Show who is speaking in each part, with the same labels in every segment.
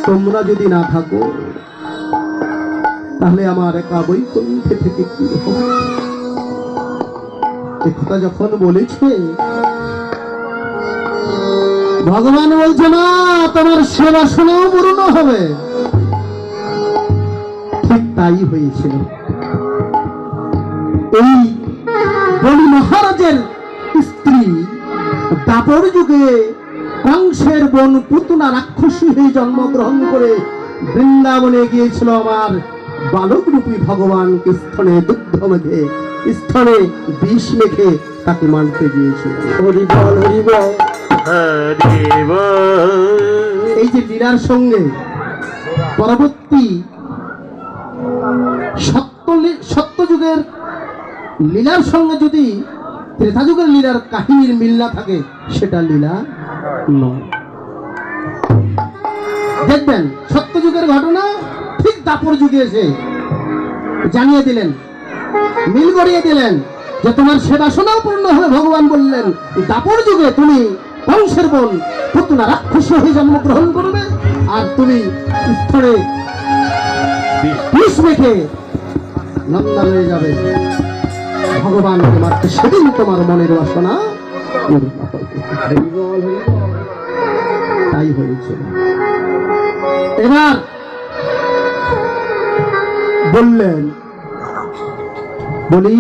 Speaker 1: তোমরা যদি না থাকো তাহলে আমার একা বৈকুণ্ঠে থেকে কি হবে? একথা যখন বলেছে ভগবান বলছে না তোমার সেবা শুনেও পূর্ণ হবে। ঠিক তাই হয়েছিল। এই বলি মহারাজের স্ত্রী দাপর যুগে কংসের বোন পুতনা রাক্ষসী হয়ে জন্মগ্রহণ করে বৃন্দাবনে গিয়েছিল আমার বালক রূপী ভগবানকে স্তনে দুগ্ধ মেখে স্তনে বিষ মেখে তাকে মানতে গিয়েছিল। হরি বল হরি বল হরি বল। এই যে লীলার সঙ্গে পরবর্তী সত্য যুগের লীলার সঙ্গে যদি ত্রেতা যুগের লীলার কাহিনীর মিল না থাকে সেটা লীলা নয়। দেখবেন সত্য যুগের ঘটনা ঠিক দাপর যুগে এসে জানিয়ে দিলেন, মিল করিয়ে দিলেন যে তোমার সেবা শোনাও পূর্ণ হবে। ভগবান বললেন দাপর যুগে তুমি কংসের বোন পুতনা রাক্ষসী হয়ে জন্মগ্রহণ করবে আর তুমি স্তরে বিষ মেখে নন্দন হয়ে যাবে। ভগবান তোমাকে সেদিন তোমার মনের বাসনা তাই হয়েছিল। এবার বললেন বলি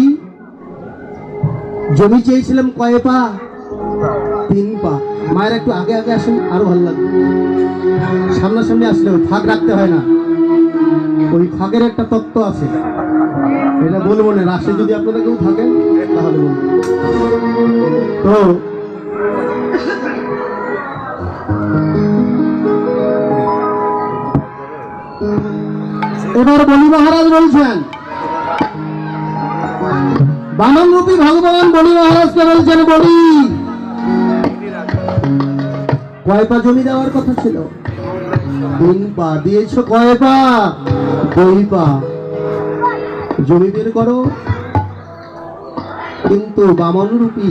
Speaker 1: জমি চেয়েছিলাম কয় পা? 3 পা। মায়ের একটু আগে আগে আসেন, আরো ভালো লাগবে। সামনাসামনি আসলে ফাঁক রাখতে হয় না, ওই ফাঁকের একটা তত্ত্ব আছে, এটা বলবো না। রাশে যদি আপনারা কেউ থাকেন তাহলে বলবো। তো এবার বলি মহারাজ বলছেন, বামন রূপী ভগবান বলি মহারাজকে বলছেন বলি কয় পা জমি দেওয়ার কথা ছিল? 3 পা। দিয়েছ কয় পা? 2 পা। জমি বের করো। কিন্তু বামন রূপী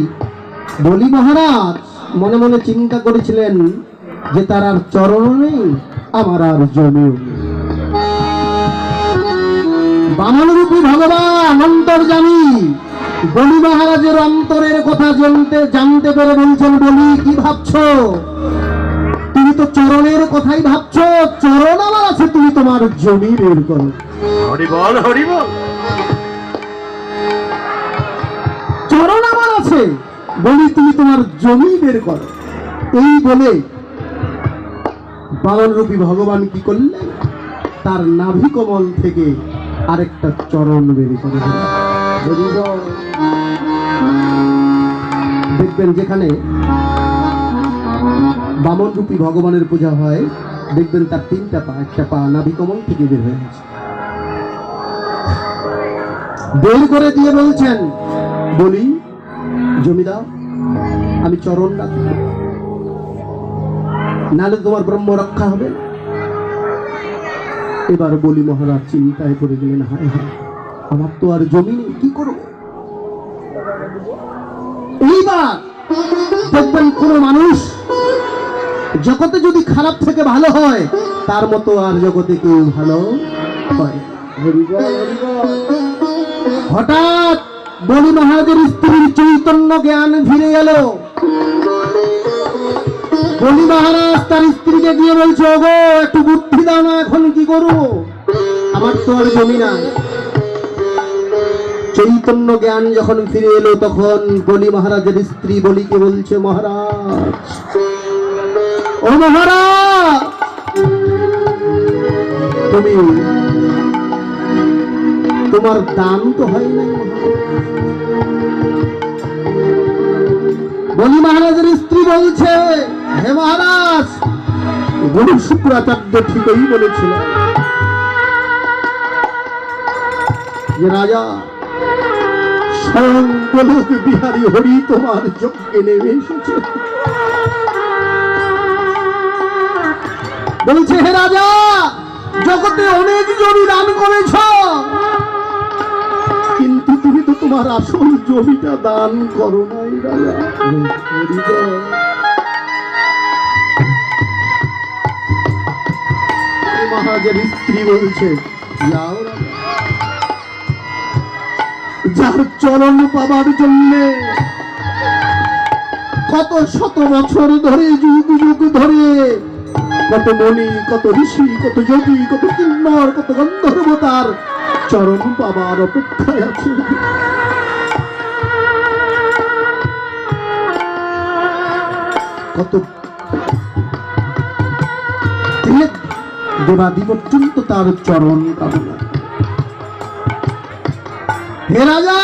Speaker 1: বলি মহারাজ মনে মনে চিন্তা করেছিলেন যে তার আর চরণ নেই, আমার আর জমিও নেই। বামন রূপী ভগবান অন্তর্যামী বলি মহারাজের অন্তরের কথা জানতে পেরে বলছেন বলি কি ভাবছো? তুমি তো চরণের কথাই ভাবছো, চরণ আমার আছে, তুমি তোমার জমি বের করো। হরি বল হরি বল। চরণ আমার আছে বলি তুমি তোমার জমি বের করো। এই বলে বামন রূপী ভগবান কি করলেন? তার নাভি কমল থেকে আরেকটা চরণ বের করে দিলেন। দেখবেন যেখানে বামন রূপী ভগবানের পূজা হয় দেখবেন তার 3টা পা, একটা পা নাভি কমল থেকে বের হয়ে গেছে। বের করে দিয়ে বলছেন বলি জমি দাও, আমি চরণ রাখবো, নাহলে তোমার ব্রহ্ম রক্ষা হবে। এবার বলি মহারাজ চিন্তায় পড়ে গেলেন, হায় হায় আমার তো আর জমি নেই, কি করব? এইবার দেখবেন কোন মানুষ জগতে যদি খারাপ থেকে ভালো হয় তার মতো আর জগতে কেউ ভালো হয়। হঠাৎ বলি মহারাজের স্ত্রীর চৈতন্য জ্ঞান ফিরে গেল। বলি মহারাজ তার স্ত্রীকে গিয়ে বলছে, ওগো একটু বুদ্ধি দাও না, এখন কি করবো? আমার তো আর জমি নাই। চৈতন্য জ্ঞান যখন ফিরে এলো তখন বলি মহারাজের স্ত্রী বলিকে বলছে, মহারাজ ও মহারাজ তুমি তোমার দান তো হয় নাই। বলি মহারাজের স্ত্রী বলছে, হে মহারাজ গুরু শুক্রাচার্য ঠিকই বলেছিল যে রাজা স্বয়ং গোলক বিহারী হরি তোমার যজ্ঞে নেমে এসেছে। বলছে, হে রাজা জগতে অনেক জমি দান করেছ, কিন্তু তুমি তো তোমার আসল জমিটা দান করো নাই রাজা। মহারাজের স্ত্রী বলছে, যাও রাজা। যার চরণ পাবার জন্যে কত শত বছর ধরে, যুগ যুগ ধরে কত মণি, কত ঋষি, কত যোগী, কত কিন্নর, কত গন্ধর্ব তার চরণ পাবার অপেক্ষায় আছে। কত দেবাদি পর্যন্ত তার চরণ কামনা। হে রাজা,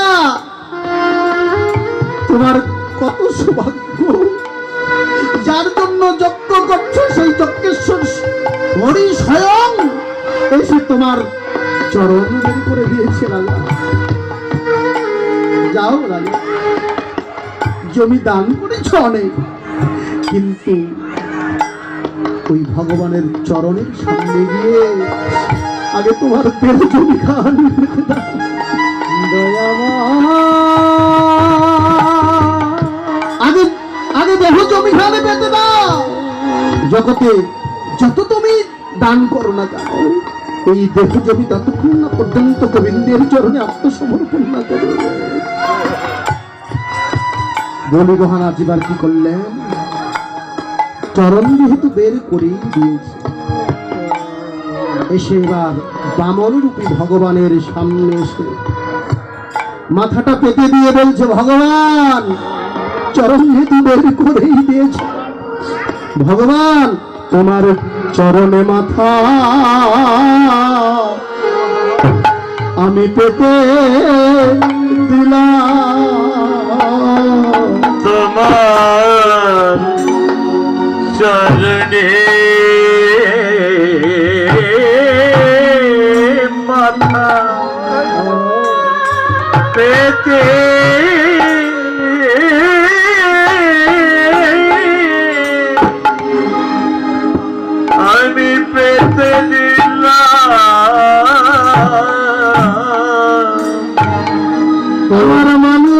Speaker 1: তোমার কত সৌভাগ্য, যার জন্য যজ্ঞ করছো সেই যজ্ঞেশ্বর হরি স্বয়ং এসে তোমার চরণ বের করে দিয়েছে। রাজা যাও রাজা, জমি দান করেছ অনেক, কিন্তু ওই ভগবানের চরণের সামনে গিয়ে আগে তোমার দেহ জমি খাওয়ানি পেতে দাও। আগে আগে দেহ জমি খাওয়ানি পেতে দাও। জগতে যত তুমি দান করো না কেন, এই দেহ জমি ততক্ষণ না পর্যন্ত গোবিন্দের চরণে আত্মসমর্পণ না করো। বলি মহারাজ এবার কি করলেন, চরণ যেহেতু বের করেই দিয়েছে, এসে এবার বামন রূপী ভগবানের সামনে এসে মাথাটা পেতে দিয়ে বলছে, ভগবান চরণ যেহেতু বের করেই দিয়েছে, ভগবান তোমার চরণে মাথা আমি পেতে দিলাম।
Speaker 2: তোমার চরণে মাথা পেতে আমি পেতে দিলাম।
Speaker 1: তোমার মানুষ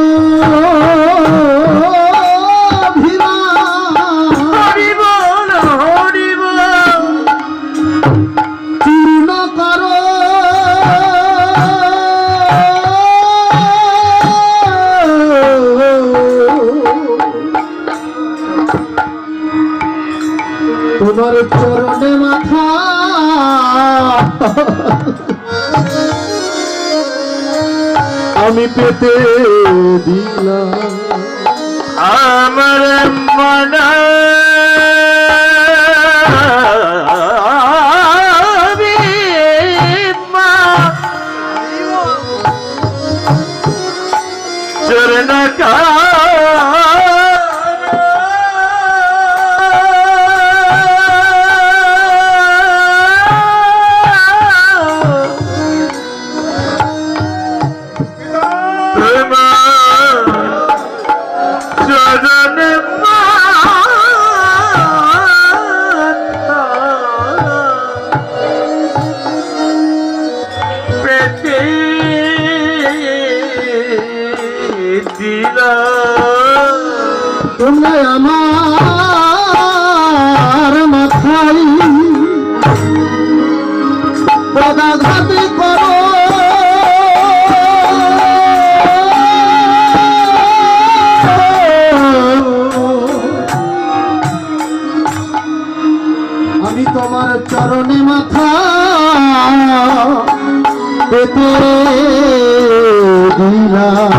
Speaker 1: তোমার চরণে মাথা আমি পেতে দিলাম।
Speaker 2: আমার মনা চরণ কা
Speaker 1: তোমরা আমার মাথায় পদাঘাত করো, আমি তোমার চরণে মাথা পেতে দিলাম।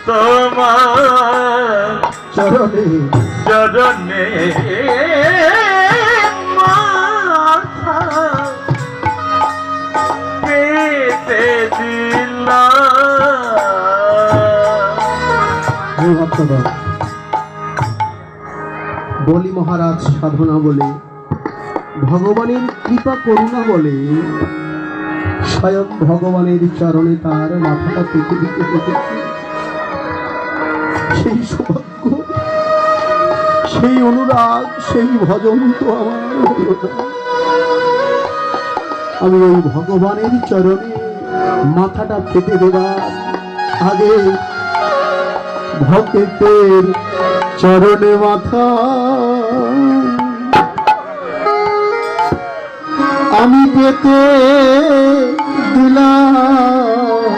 Speaker 2: তোমার
Speaker 1: চরণে
Speaker 2: চরণে মাথা পেতে দিলাম।
Speaker 1: অথবা বলি মহারাজ সাধনা বলে, ভগবানের কৃপা করুণা বলে স্বয়ং ভগবানের চরণে তার মাথাটা পেতে দিতে পেতেছি। সেই সৌভাগ্য, সেই অনুরাগ, সেই ভজন তো আমার হলো না। আমি ওই ভগবানের চরণে মাথাটা পেতে দেবার আগে ভক্তের চরণে মাথা আমি পেতে দিলাম।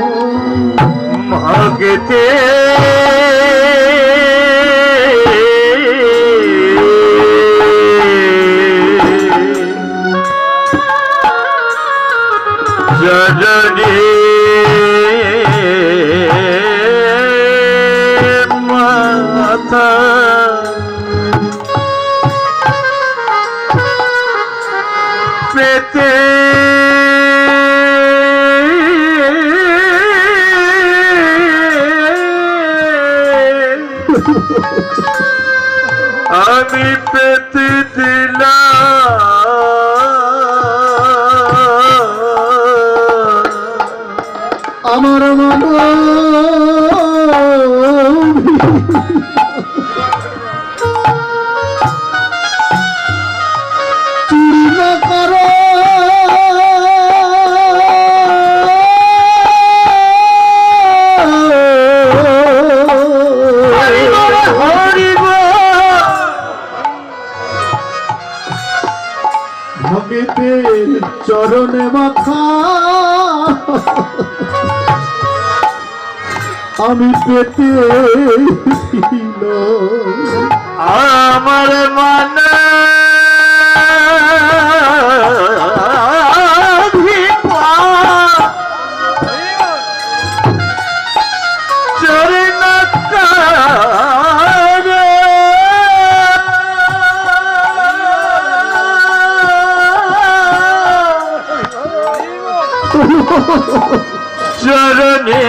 Speaker 2: মাগতে জননী মাতা পেতে আমি পেতে দিলাম
Speaker 1: আমার মন চুরি না করো ভগতের চরণে মাথা আমি পেতে দিলাম।
Speaker 2: আমার মনে চরণে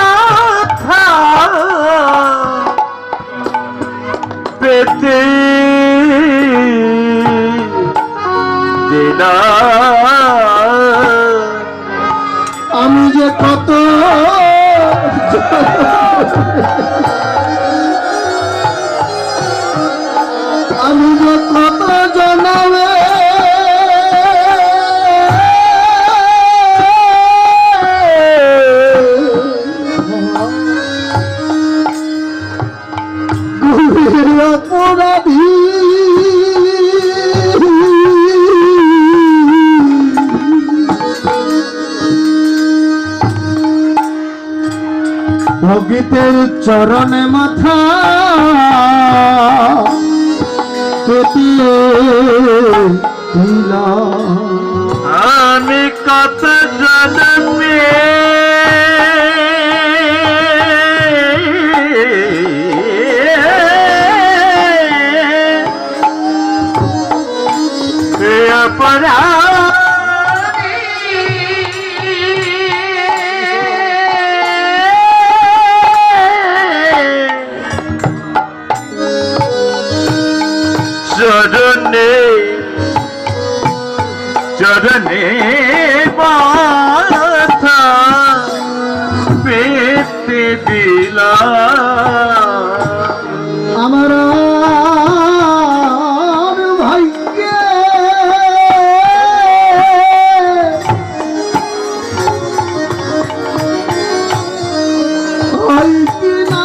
Speaker 2: মাথা পেতে দিলাম।
Speaker 1: আমি যে কত আমি যে কত জনাবে অপরাধী ভগতের চরণে মাথা পেতে দিলাম।
Speaker 2: আমি কত জন্মে চরণে চরণে মাথা পেতে দিলাম।
Speaker 1: আমার ভাগ্যে হয় কি না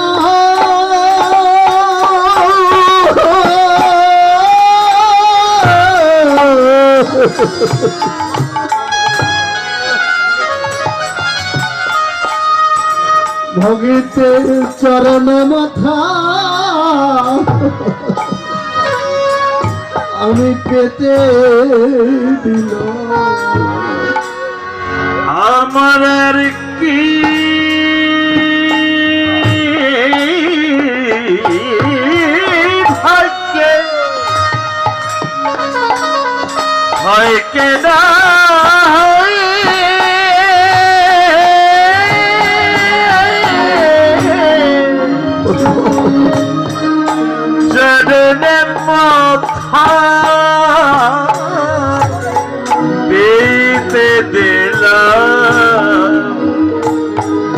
Speaker 1: ভগতের চরণে মাথা আমি পেতে দিলাম।
Speaker 2: আমার আর কি ভাগ্যে হয় কেনা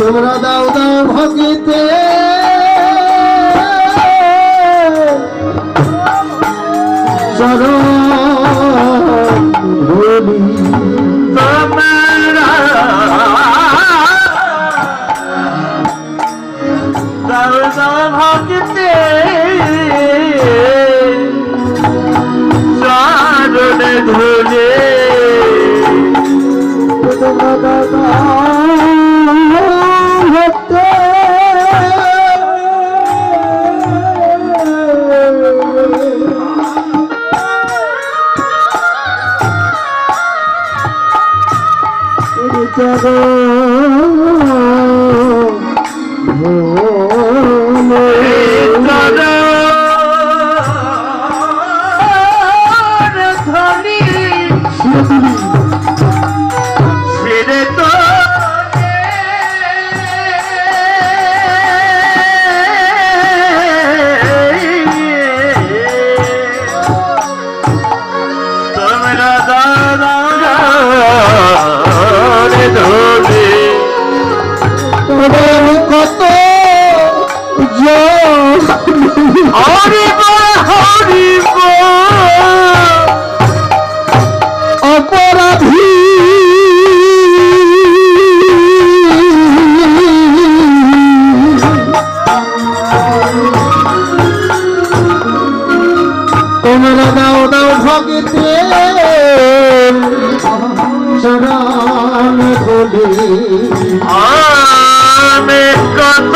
Speaker 1: তোমরা দাও দাও ভগিতে চরণ ধুলি।
Speaker 2: তোমরা দাও দাও ভক্তে চরণে ধুলে
Speaker 1: তোমরা দাও দাও ভক্তে কত
Speaker 2: হরিব হরিব
Speaker 1: অপরাধী তোমরা দাও দাও ভগতে চরণ ধুলি।
Speaker 2: আমি কত